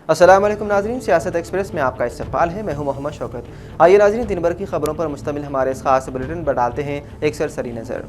السلام علیکم ناظرین، سیاست ایکسپریس میں آپ کا استقبال ہے۔ میں ہوں محمد شوکت۔ آئیے ناظرین، دن بھر کی خبروں پر مشتمل ہمارے اس خاص بلیٹن پر ڈالتے ہیں ایک سرسری نظر۔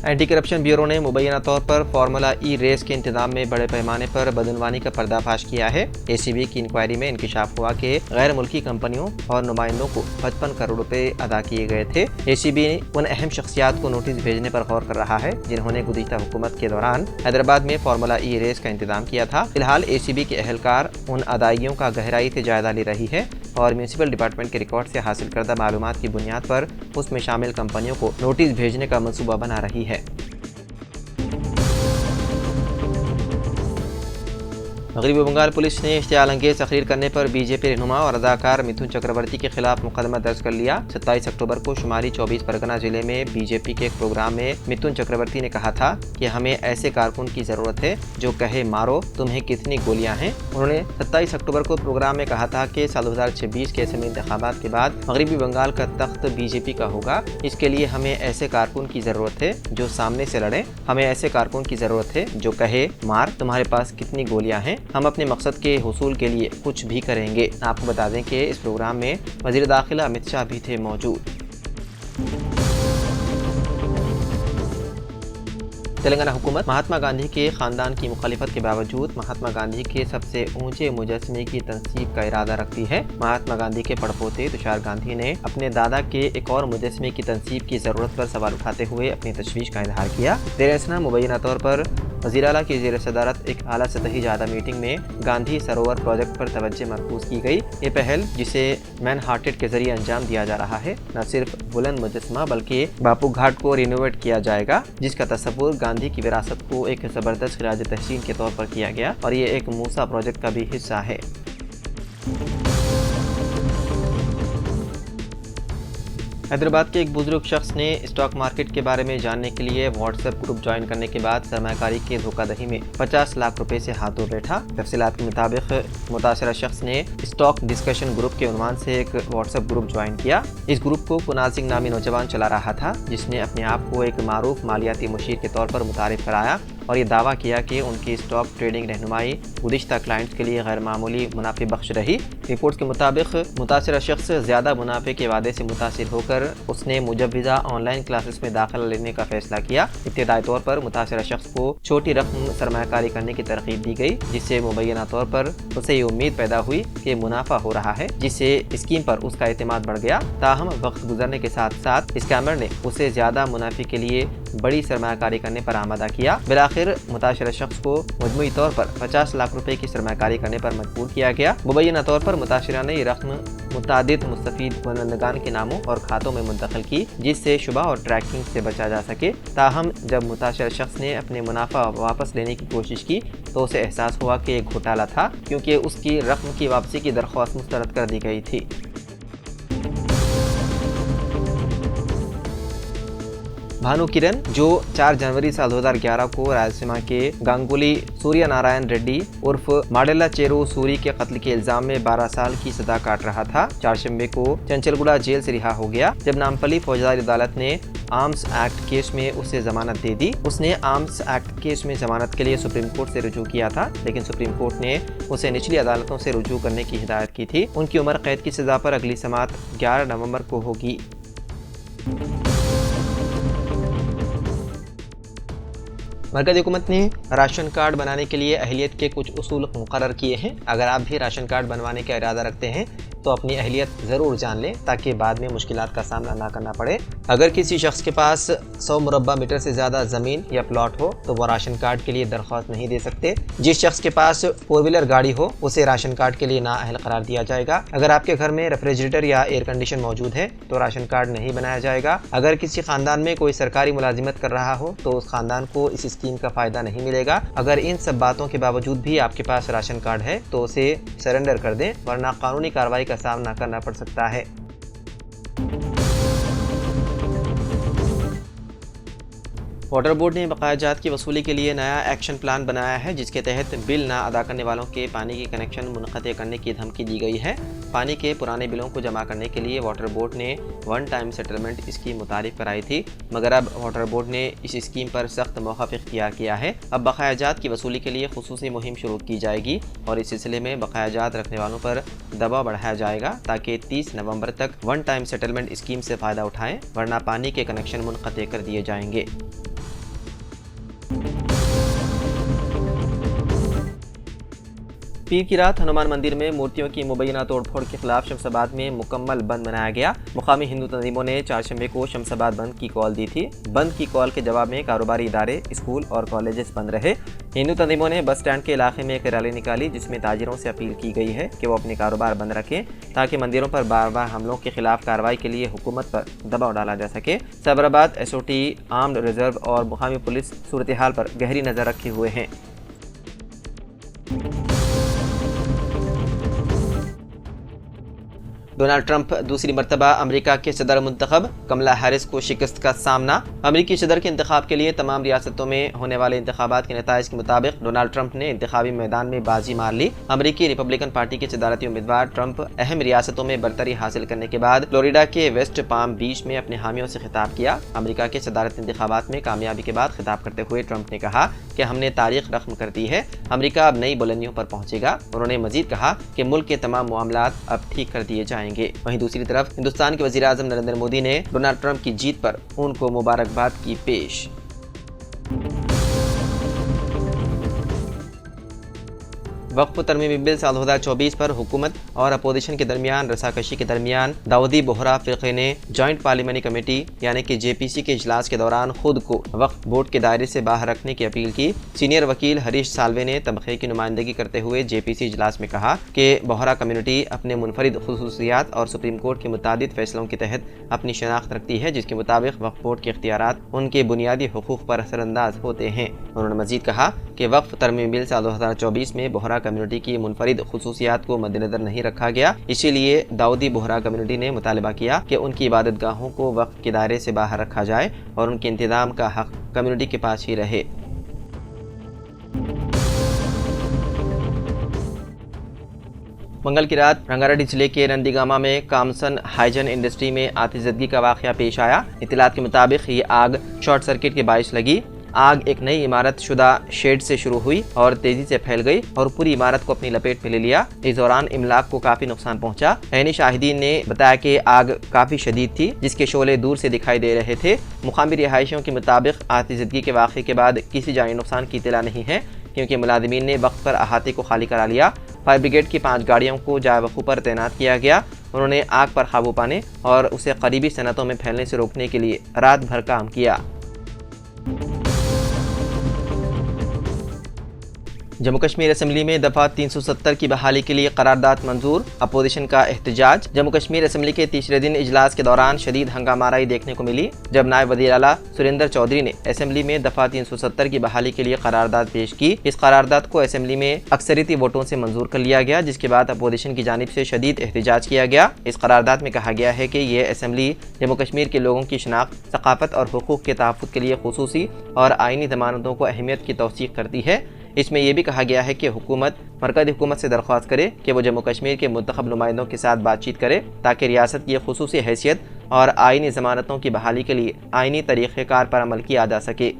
اینٹی کرپشن بیورو نے مبینہ طور پر فارمولا ای ریس کے انتظام میں بڑے پیمانے پر بدعنوانی کا پردہ فاش کیا ہے۔ اے سی بی کی انکوائری میں انکشاف ہوا کہ غیر ملکی کمپنیوں اور نمائندوں کو 55 کروڑ روپے ادا کیے گئے تھے۔ اے سی بی ان اہم شخصیات کو نوٹس بھیجنے پر غور کر رہا ہے جنہوں نے گزشتہ حکومت کے دوران حیدرآباد میں فارمولا ای ریس کا انتظام کیا تھا۔ فی الحال اے سی بی کے اہلکار ان ادائیگیوں کا گہرائی سے جائزہ لے رہی ہے اور میونسپل ڈپارٹمنٹ کے ریکارڈ سے حاصل کردہ معلومات کی بنیاد پر اس میں شامل کمپنیوں کو نوٹس بھیجنے کا منصوبہ بنا رہی ہے۔ مغربی بنگال پولیس نے اشتعال انگیز تقریر کرنے پر بی جے پی رہنما اور اداکار متھن چکرورتی کے خلاف مقدمہ درج کر لیا۔ 27 اکتوبر کو شمالی 24 پرگنہ ضلع میں بی جے پی کے ایک پروگرام میں متھن چکرورتی نے کہا تھا کہ ہمیں ایسے کارکن کی ضرورت ہے جو کہے مارو تمہیں کتنی گولیاں ہیں۔ انہوں نے 27 اکتوبر کو پروگرام میں کہا تھا کہ سال 2026 کے اسمبلی انتخابات کے بعد مغربی بنگال کا تخت بی جے پی کا ہوگا۔ اس کے لیے ہمیں ایسے کارکن کی ضرورت ہے جو سامنے سے لڑیں، ہمیں ایسے کارکن کی ضرورت ہے جو کہے مار تمہارے پاس کتنی گولیاں ہیں، ہم اپنے مقصد کے حصول کے لیے کچھ بھی کریں گے۔ آپ کو بتا دیں کہ اس پروگرام میں وزیر داخلہ امت شاہ بھی تھے موجود۔ تلنگانہ حکومت مہاتما گاندھی کے خاندان کی مخالفت کے باوجود مہاتما گاندھی کے سب سے اونچے مجسمے کی تنصیب کا ارادہ رکھتی ہے۔ مہاتما گاندھی کے پڑپوتے تشار گاندھی نے اپنے دادا کے ایک اور مجسمے کی تنصیب کی ضرورت پر سوال اٹھاتے ہوئے اپنی تشویش کا اظہار کیا۔ زیر اثنا مبینہ طور پر وزیر اعلیٰ کی زیر صدارت ایک اعلیٰ سطحی جائزہ میٹنگ میں گاندھی سروور پروجیکٹ پر توجہ مرکوز کی گئی۔ یہ پہل جسے مین ہارٹڈ کے ذریعے انجام دیا جا رہا ہے نہ صرف بلند مجسمہ بلکہ باپو گھاٹ کو رینوویٹ کیا جائے گا، جس کا تصور گاندھی کی وراثت کو ایک زبردست خراج تحسین کے طور پر کیا گیا اور یہ ایک موسیٰ پروجیکٹ کا بھی حصہ ہے۔ حیدرآباد کے ایک بزرگ شخص نے اسٹاک مارکیٹ کے بارے میں جاننے کے لیے واٹس ایپ گروپ جوائن کرنے کے بعد سرمایہ کاری کے دھوکہ دہی میں 50 لاکھ روپے سے ہاتھ دھو بیٹھا۔ تفصیلات کے مطابق متاثرہ شخص نے اسٹاک ڈسکشن گروپ کے عنوان سے ایک واٹس ایپ گروپ جوائن کیا۔ اس گروپ کو کنال سنگھ نامی نوجوان چلا رہا تھا جس نے اپنے آپ کو ایک معروف مالیاتی مشیر کے طور پر متعارف کرایا اور یہ دعویٰ کیا کہ ان کی اسٹاک ٹریڈنگ رہنمائی گزشتہ کلائنٹس کے لیے غیر معمولی منافع بخش رہی۔ رپورٹس کے مطابق متاثرہ شخص زیادہ منافع کے وعدے سے متاثر ہو کر اس نے مجوزہ آن لائن کلاسز میں داخلہ لینے کا فیصلہ کیا۔ ابتدائی طور پر متاثرہ شخص کو چھوٹی رقم سرمایہ کاری کرنے کی ترغیب دی گئی جس سے مبینہ طور پر اسے یہ امید پیدا ہوئی کہ منافع ہو رہا ہے، جس سے اسکیم پر اس کا اعتماد بڑھ گیا۔ تاہم وقت گزرنے کے ساتھ ساتھ اسکیمر نے اسے زیادہ منافع کے لیے بڑی سرمایہ کاری کرنے پر آمادہ کیا۔ بالآخر متاثرہ شخص کو مجموعی طور پر 50 لاکھ روپے کی سرمایہ کاری کرنے پر مجبور کیا گیا۔ مبینہ طور پر متاثرہ نے یہ رقم متعدد مستفید کنندگان کے ناموں اور کھاتوں میں منتقل کی جس سے شبہ اور ٹریکنگ سے بچا جا سکے۔ تاہم جب متاثرہ شخص نے اپنے منافع واپس لینے کی کوشش کی تو اسے احساس ہوا کہ ایک گھوٹالہ تھا کیونکہ اس کی رقم کی واپسی کی درخواست مسترد کر دی گئی تھی۔ بھانو کرن جو 4 جنوری سال 2011 کو رائلسیما کے گانگولی سوریہ نارائن ریڈی عرف ماڈیلا چیرو سوری کے قتل کے الزام میں 12 سال کی سزا کاٹ رہا تھا۔ چہارشنبے کو چنچل گوڑا جیل سے رہا ہو گیا جب نامپلی فوجداری عدالت نے آرمز ایکٹ کیس میں اسے ضمانت دے دی۔ اس نے آرمز ایکٹ کیس میں ضمانت کے لیے سپریم کورٹ سے رجوع کیا تھا لیکن سپریم کورٹ نے اسے نچلی عدالتوں سے رجوع کرنے کی ہدایت کی تھی۔ ان کی عمر قید کی سزا پر اگلی سماعت 11 نومبر کو ہوگی۔ مرکزی حکومت نے راشن کارڈ بنانے کے لیے اہلیت کے کچھ اصول مقرر کیے ہیں۔ اگر آپ بھی راشن کارڈ بنوانے کا ارادہ رکھتے ہیں تو اپنی اہلیت ضرور جان لیں تاکہ بعد میں مشکلات کا سامنا نہ کرنا پڑے۔ اگر کسی شخص کے پاس 100 مربع میٹر سے زیادہ زمین یا پلاٹ ہو تو وہ راشن کارڈ کے لیے درخواست نہیں دے سکتے۔ جس شخص کے پاس 4 ویلر گاڑی ہو اسے راشن کارڈ کے لیے نااہل قرار دیا جائے گا۔ اگر آپ کے گھر میں ریفریجریٹر یا ایئر کنڈیشن موجود ہے تو راشن کارڈ نہیں بنایا جائے گا۔ اگر کسی خاندان میں کوئی سرکاری ملازمت کر رہا ہو تو اس خاندان کو اس اسکیم کا فائدہ نہیں ملے گا۔ اگر ان سب باتوں کے باوجود بھی آپ کے پاس راشن کارڈ ہے تو اسے سرنڈر کر دیں ورنہ قانونی کارروائی کا سامنا کرنا پڑ سکتا ہے۔ واٹر بورڈ نے بقایا جات کی وصولی کے لیے نیا ایکشن پلان بنایا ہے، جس کے تحت بل نہ ادا کرنے والوں کے پانی کی کنیکشن منقطع کرنے کی دھمکی دی گئی ہے۔ پانی کے پرانے بلوں کو جمع کرنے کے لیے واٹر بورڈ نے ون ٹائم سیٹلمنٹ اسکیم متعارف کرائی تھی، مگر اب واٹر بورڈ نے اس اسکیم پر سخت موقف اختیار کیا ہے۔ اب بقایا جات کی وصولی کے لیے خصوصی مہم شروع کی جائے گی اور اس سلسلے میں بقایا جات رکھنے والوں پر دباؤ بڑھایا جائے گا تاکہ 30 نومبر تک ون ٹائم سیٹلمنٹ اسکیم سے فائدہ اٹھائیں، ورنہ پانی کے کنیکشن منقطع کر دیے جائیں گے۔ پیر کی رات ہنومان مندر میں مورتیوں کی مبینہ توڑ پھوڑ کے خلاف شمس آباد میں مکمل بند منایا گیا۔ مقامی ہندو تنظیموں نے چہارشنبے کو شمس آباد بند کی کال دی تھی۔ بند کی کال کے جواب میں کاروباری ادارے، اسکول اور کالجز بند رہے۔ ہندو تنظیموں نے بس اسٹینڈ کے علاقے میں ایک ریلی نکالی، جس میں تاجروں سے اپیل کی گئی ہے کہ وہ اپنے کاروبار بند رکھیں تاکہ مندروں پر بار بار حملوں کے خلاف کارروائی کے لیے حکومت پر دباؤ ڈالا جا سکے۔ سائبرآباد SOT، آرمڈ ریزرو اور مقامی پولیس صورتحال پر گہری نظر رکھے ہوئے ہیں۔ ڈونلڈ ٹرمپ دوسری مرتبہ امریکہ کے صدر منتخب، کملا ہیرس کو شکست کا سامنا۔ امریکی صدر کے انتخاب کے لیے تمام ریاستوں میں ہونے والے انتخابات کے نتائج کے مطابق ڈونلڈ ٹرمپ نے انتخابی میدان میں بازی مار لی۔ امریکی ریپبلکن پارٹی کے صدارتی امیدوار ٹرمپ اہم ریاستوں میں برتری حاصل کرنے کے بعد فلوریڈا کے ویسٹ پام بیچ میں اپنے حامیوں سے خطاب کیا۔ امریکہ کے صدارتی انتخابات میں کامیابی کے بعد خطاب کرتے ہوئے ٹرمپ نے کہا کہ ہم نے تاریخ رقم کر دی ہے، امریکہ اب نئی بلندیوں پر پہنچے گا۔ انہوں نے مزید کہا کہ ملک کے تمام معاملات اب ٹھیک کر دیے جائیں گے۔ وہیں دوسری طرف ہندوستان کے وزیر اعظم نریندر مودی نے ڈونلڈ ٹرمپ کی جیت پر ان کو مبارکباد کی پیش۔ وقف ترمیمی بل سال 2024 پر حکومت اور اپوزیشن کے درمیان رساکشی کے درمیان داؤدی بوہرا فرقے نے جوائنٹ پارلیمانی کمیٹی یعنی کہ JPC کے اجلاس کے دوران خود کو وقف بورڈ کے دائرے سے باہر رکھنے کی اپیل کی۔ سینئر وکیل ہریش سالوے نے طبقے کی نمائندگی کرتے ہوئے JPC اجلاس میں کہا کہ بوہرا کمیونٹی اپنے منفرد خصوصیات اور سپریم کورٹ کے متعدد فیصلوں کے تحت اپنی شناخت رکھتی ہے، جس کے مطابق وقف بورڈ کے اختیارات ان کے بنیادی حقوق پر اثر انداز ہوتے ہیں۔ انہوں نے مزید کہا کہ وقف ترمیمی بل سال 2024 میں بوہرا کمیونٹی کی منفرد خصوصیات کو مد نظر نہیں رکھا گیا، اسی لیے داؤدی بوہرا کمیونٹی نے مطالبہ کیا کہ ان کی عبادت گاہوں کو وقف کے دائرے سے باہر رکھا جائے اور ان کے انتظام کا حق کمیونٹی کے پاس ہی رہے۔ منگل کی رات رنگاریڈی ضلع کے نندیگاما میں کامسن ہائیجن انڈسٹری میں آتش زدگی کا واقعہ پیش آیا۔ اطلاعات کے مطابق یہ آگ شارٹ سرکٹ کے باعث لگی۔ آگ ایک نئی عمارت شدہ شیڈ سے شروع ہوئی اور تیزی سے پھیل گئی اور پوری عمارت کو اپنی لپیٹ میں لے لیا۔ اس دوران املاک کو کافی نقصان پہنچا۔ عینی شاہدین نے بتایا کہ آگ کافی شدید تھی، جس کے شعلے دور سے دکھائی دے رہے تھے۔ مقامی رہائشیوں کے مطابق آتش زدگی کے واقعے کے بعد کسی جانی نقصان کی اطلاع نہیں ہے، کیونکہ ملازمین نے وقت پر احاطے کو خالی کرا لیا۔ فائر بریگیڈ کی 5 گاڑیوں کو جائے وقوع پر تعینات کیا گیا۔ انہوں نے آگ پر قابو پانے اور اسے قریبی صنعتوں میں پھیلنے سے روکنے کے لیے رات بھر کام کیا۔ جموں کشمیر اسمبلی میں دفعہ 370 کی بحالی کے لیے قرارداد منظور، اپوزیشن کا احتجاج۔ جموں کشمیر اسمبلی کے تیسرے دن اجلاس کے دوران شدید ہنگامہ آرائی دیکھنے کو ملی، جب نائب وزیر اعلیٰ سریندر چودھری نے اسمبلی میں دفعہ 370 کی بحالی کے لیے قرارداد پیش کی۔ اس قرارداد کو اسمبلی میں اکثریتی ووٹوں سے منظور کر لیا گیا، جس کے بعد اپوزیشن کی جانب سے شدید احتجاج کیا گیا۔ اس قرارداد میں کہا گیا ہے کہ یہ اسمبلی جموں کشمیر کے لوگوں کی شناخت، ثقافت اور حقوق کے تحفظ کے لیے خصوصی اور آئینی ضمانتوں کو اہمیت کی توثیق کرتی ہے۔ اس میں یہ بھی کہا گیا ہے کہ حکومت مرکزی حکومت سے درخواست کرے کہ وہ جموں کشمیر کے منتخب نمائندوں کے ساتھ بات چیت کرے تاکہ ریاست کی خصوصی حیثیت اور آئینی ضمانتوں کی بحالی کے لیے آئینی طریقہ کار پر عمل کیا جا سکے۔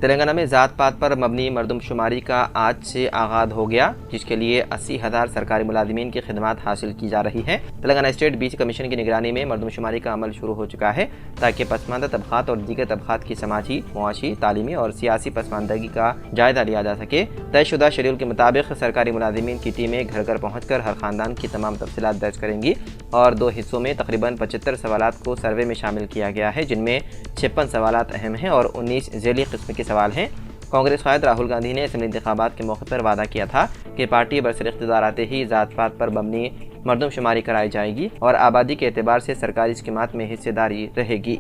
تلنگانہ میں ذات پات پر مبنی مردم شماری کا آج سے آغاز ہو گیا، جس کے لیے 80,000 سرکاری ملازمین کی خدمات حاصل کی جا رہی ہیں۔ تلنگانہ اسٹیٹ BC کمیشن کی نگرانی میں مردم شماری کا عمل شروع ہو چکا ہے تاکہ پسماندہ طبقات اور دیگر طبقات کی سماجی، معاشی، تعلیمی اور سیاسی پسماندگی کا جائزہ لیا جا سکے۔ طے شدہ شیڈول کے مطابق سرکاری ملازمین کی ٹیمیں گھر گھر پہنچ کر ہر خاندان کی تمام تفصیلات درج کریں گی اور 2 حصوں میں تقریباً 75 سوالات کو سروے میں شامل کیا گیا ہے، جن میں 56 سوالات اہم ہیں اور 19 ذیلی قسم کے سوال ہیں۔ کانگریس قائد راہل گاندھی نے اسمبلی انتخابات کے موقع پر وعدہ کیا تھا کہ پارٹی برسر اقتدار آتے ہی ذات پات پر مبنی مردم شماری کرائی جائے گی اور آبادی کے اعتبار سے سرکاری اسکیمات میں حصہ داری رہے گی۔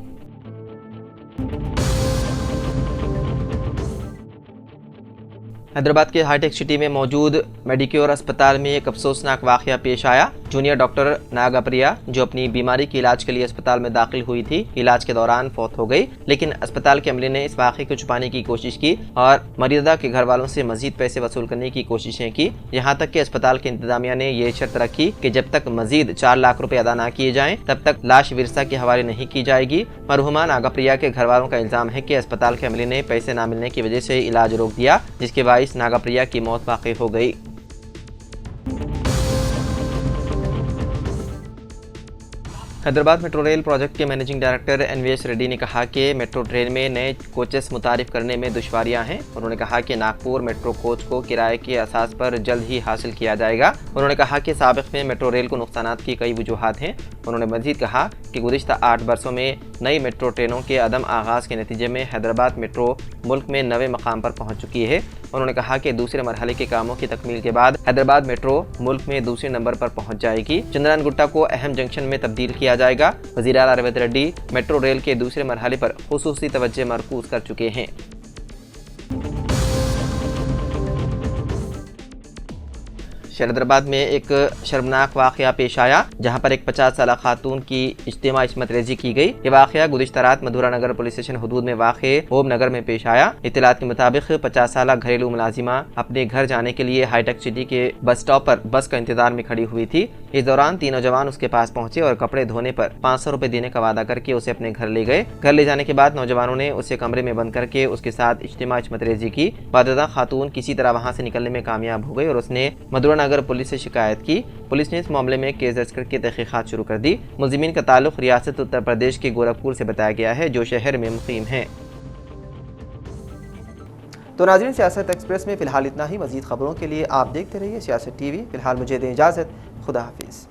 حیدرآباد کے ہائی ٹیک سٹی میں موجود میڈیکیور اسپتال میں ایک افسوسناک واقعہ پیش آیا۔ جونیئر ڈاکٹر ناگا پریا جو اپنی بیماری کے علاج کے لیے اسپتال میں داخل ہوئی تھی، علاج کے دوران فوت ہو گئی، لیکن اسپتال کے عملے نے اس واقعے کو چھپانے کی کوشش کی اور مریضہ کے گھر والوں سے مزید پیسے وصول کرنے کی کوششیں کی، یہاں تک کہ اسپتال کی انتظامیہ نے یہ شرط رکھی کہ جب تک مزید 4 لاکھ روپے ادا نہ کیے جائیں تب تک لاش ورثہ کے حوالے نہیں کی جائے گی۔ مرحومہ ناگا پریا کے گھر والوں کا الزام ہے کہ اسپتال کے عملے نے پیسے نہ ملنے کی وجہ سے علاج روک دیا، جس کے باعث ناگا پریا کی موت واقع ہو گئی۔ حیدرآباد میٹرو ریل پروجیکٹ کے managing director N V S ready نے کہا کہ میٹرو ٹرین میں نئے کوچز متعارف کرنے میں دشواریاں ہیں۔ انہوں نے کہا کہ ناگپور میٹرو کوچ کو کرائے کے اساس پر جلد ہی حاصل کیا جائے گا۔ انہوں نے کہا کہ سابق میں میٹرو ریل کو نقصانات کی کئی وجوہات ہیں۔ انہوں نے مزید کہا کہ گزشتہ 8 برسوں میں نئی میٹرو ٹرینوں کے عدم آغاز کے نتیجے میں حیدرآباد میٹرو ملک میں 9ویں مقام پر پہنچ چکی ہے۔ انہوں نے کہا کہ دوسرے مرحلے کے کاموں کی تکمیل کے بعد حیدرآباد میٹرو ملک میں دوسرے نمبر پر پہنچ جائے گی۔ چندران گٹا کو اہم جنکشن میں تبدیل کیا جائے گا۔ وزیر اعلیٰ ریونت ریڈی میٹرو ریل کے دوسرے مرحلے پر خصوصی توجہ مرکوز کر چکے ہیں۔ حیدرآباد میں ایک شرمناک واقعہ پیش آیا جہاں پر ایک 50 سالہ خاتون کی اجتماعی عصمت ریزی کی گئی۔ یہ واقعہ گزشتہ رات مدھورا نگر پولیس اسٹیشن حدود میں واقع اوم نگر میں پیش آیا۔ اطلاعات کے مطابق 50 سالہ گھریلو ملازمہ اپنے گھر جانے کے لیے ہائی ٹیک سٹی کے بس اسٹاپ پر بس کا انتظار میں کھڑی ہوئی تھی۔ اس دوران 3 نوجوان اس کے پاس پہنچے اور کپڑے دھونے پر 500 روپے دینے کا وعدہ کر کے اسے اپنے گھر لے گئے۔ گھر لے جانے کے بعد نوجوانوں نے اسے کمرے میں بند کر کے اس کے ساتھ اجتماعی عصمت ریزی کی۔ بعد ازاں خاتون کسی طرح وہاں سے نکلنے میں کامیاب ہو گئی اور اس نے مدھورا نگر پولیس سے شکایت کی۔ پولیس نے اس معاملے میں کیس درج کر کے تحقیقات شروع کر دی۔ ملزمین کا تعلق ریاست اتر پردیش کے گورکھپور سے بتایا گیا ہے جو شہر میں مقیم ہیں۔ تو ناظرین، سیاست ایکسپریس میں فی الحال اتنا ہی۔ مزید خبروں کے لیے آپ دیکھتے رہیے سیاست ٹی وی۔ فی الحال مجھے دیں اجازت، خدا حافظ۔